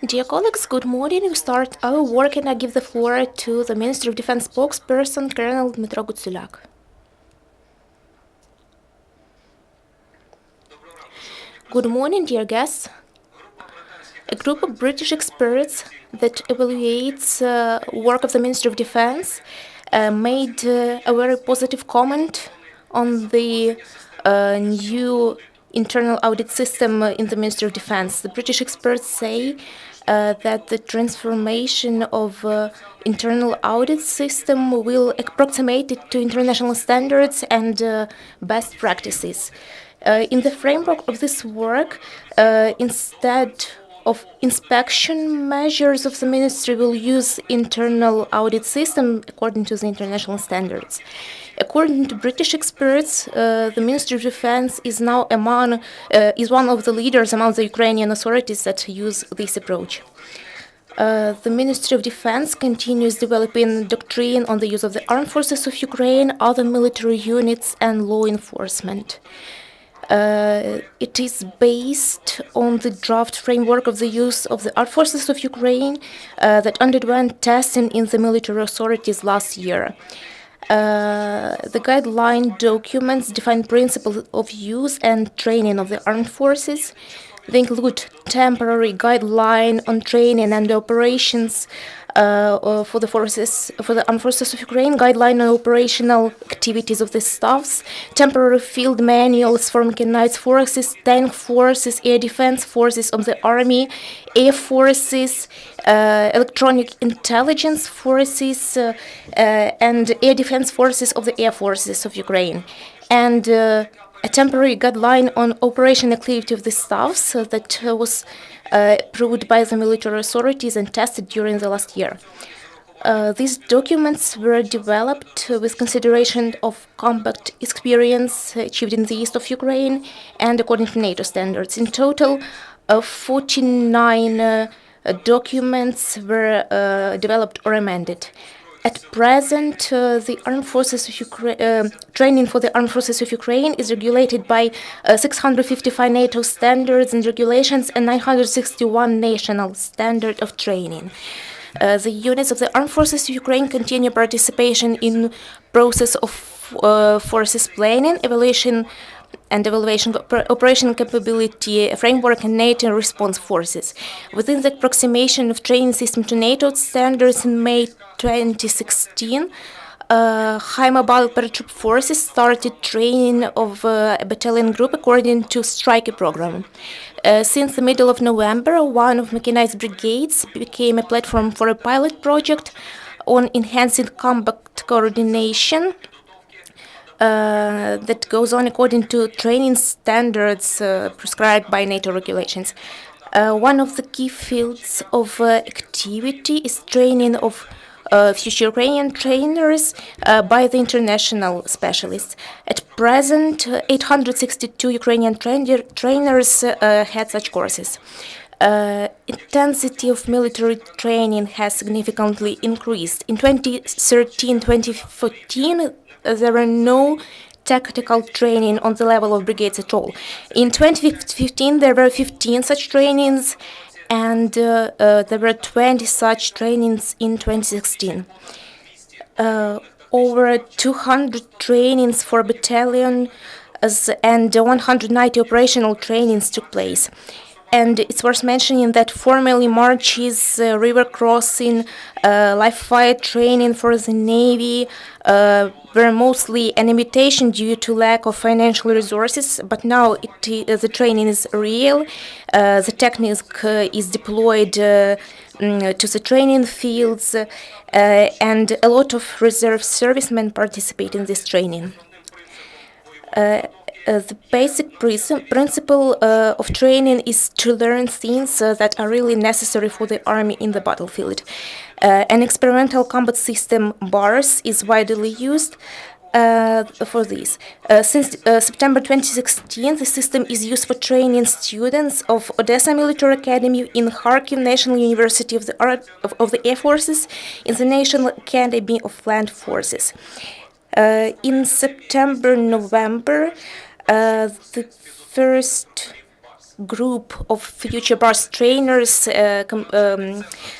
Dear colleagues, good morning. We start our work and I give the floor to the Ministry of Defense spokesperson, Colonel Dmytro Gutsulyak. Good morning, dear guests. A group of British experts that evaluates work of the Ministry of Defense made a very positive comment on the new internal audit system in the Ministry of Defense. The British experts say that the transformation of internal audit system will approximate it to international standards and best practices. In the framework of this work, instead of inspection measures of the ministry will use internal audit system according to the international standards. According to British experts, the Ministry of Defense is now is one of the leaders among the Ukrainian authorities that use this approach. The Ministry of Defense continues developing doctrine on the use of the armed forces of Ukraine, other military units, and law enforcement. It is based on the draft framework of the use of the armed forces of Ukraine that underwent testing in the military authorities last year. The guideline documents define principles of use and training of the armed forces. They include temporary guideline on training and operations for the armed forces of Ukraine, guideline on operational activities of the staffs, temporary field manuals for mechanized forces, tank forces, air defense forces of the army, air forces, electronic intelligence forces, and air defense forces of the air forces of Ukraine, and a temporary guideline on operation activity of the staffs that was approved by the military authorities and tested during the last year. These documents were developed with consideration of combat experience achieved in the east of Ukraine and according to NATO standards. In total, 49 documents were developed or amended. At present, the armed forces of Ukraine training for the armed forces of Ukraine is regulated by 655 NATO standards and regulations and 961 national standard of training. The units of the armed forces of Ukraine continue participation in process of forces planning, evaluation operation capability framework and NATO response forces. Within the approximation of training system to NATO standards in May 2016, high mobile paratroop forces started training of a battalion group according to Striker program. Since the middle of November, one of mechanized brigades became a platform for a pilot project on enhancing combat coordination that goes on according to training standards prescribed by NATO regulations. One of the key fields of activity is training of future Ukrainian trainers by the international specialists. At present, 862 Ukrainian trainers had such courses. Intensity of military training has significantly increased. In 2013-2014, there were no tactical training on the level of brigades at all. In 2015, there were 15 such trainings, and there were 20 such trainings in 2016. Over 200 trainings for battalion and 190 operational trainings took place. And it's worth mentioning that formally marches, river crossing, live fire training for the Navy were mostly an imitation due to lack of financial resources, but now the training is real. The technique is deployed to the training fields, and a lot of reserve servicemen participate in this training. The basic principle of training is to learn things that are really necessary for the army in the battlefield. An experimental combat system, BARS, is widely used for this. Since September 2016, the system is used for training students of Odessa Military Academy, in Kharkiv National University of the Air Forces, in the National Academy of Land Forces. In September-November, the first group of future BARS trainers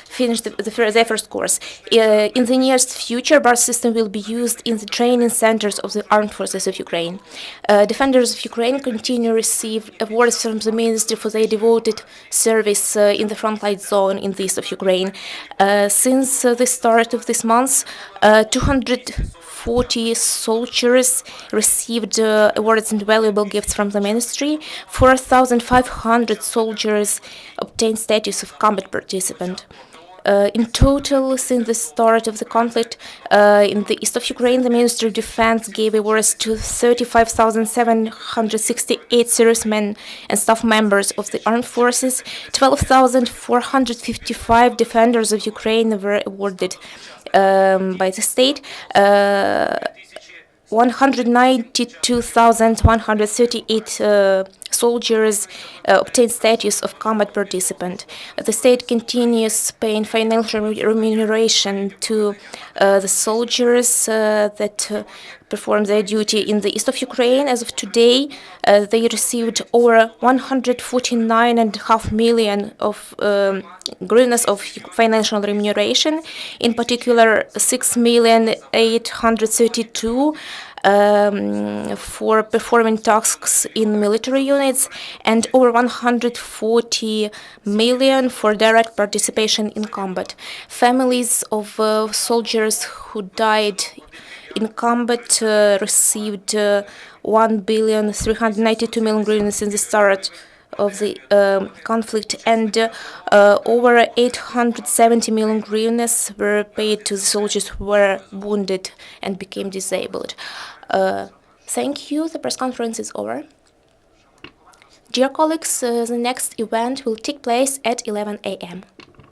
finished their first course. In the nearest future, BARS system will be used in the training centers of the armed forces of Ukraine. Defenders of Ukraine continue to receive awards from the ministry for their devoted service in the frontline zone in the east of Ukraine. Since the start of this month, 240 soldiers received awards and valuable gifts from the ministry. 4,500 soldiers obtained status of combat participant. In total, since the start of the conflict in the east of Ukraine, the Ministry of Defense gave awards to 35,768 servicemen and staff members of the armed forces. 12,455 defenders of Ukraine were awarded by the state. 192,138 soldiers obtained status of combat participant. The state continues paying financial remuneration to the soldiers that perform their duty in the east of Ukraine. As of today, they received over 149.5 million of hryvnias of financial remuneration. In particular, 6,832 for performing tasks in military units, and over 140 million for direct participation in combat. Families of soldiers who died in combat received 1,392 million hryvnias in the start of the conflict, and over 870 million hryvnias were paid to the soldiers who were wounded and became disabled. Thank you. The press conference is over. Dear colleagues, the next event will take place at 11 a.m.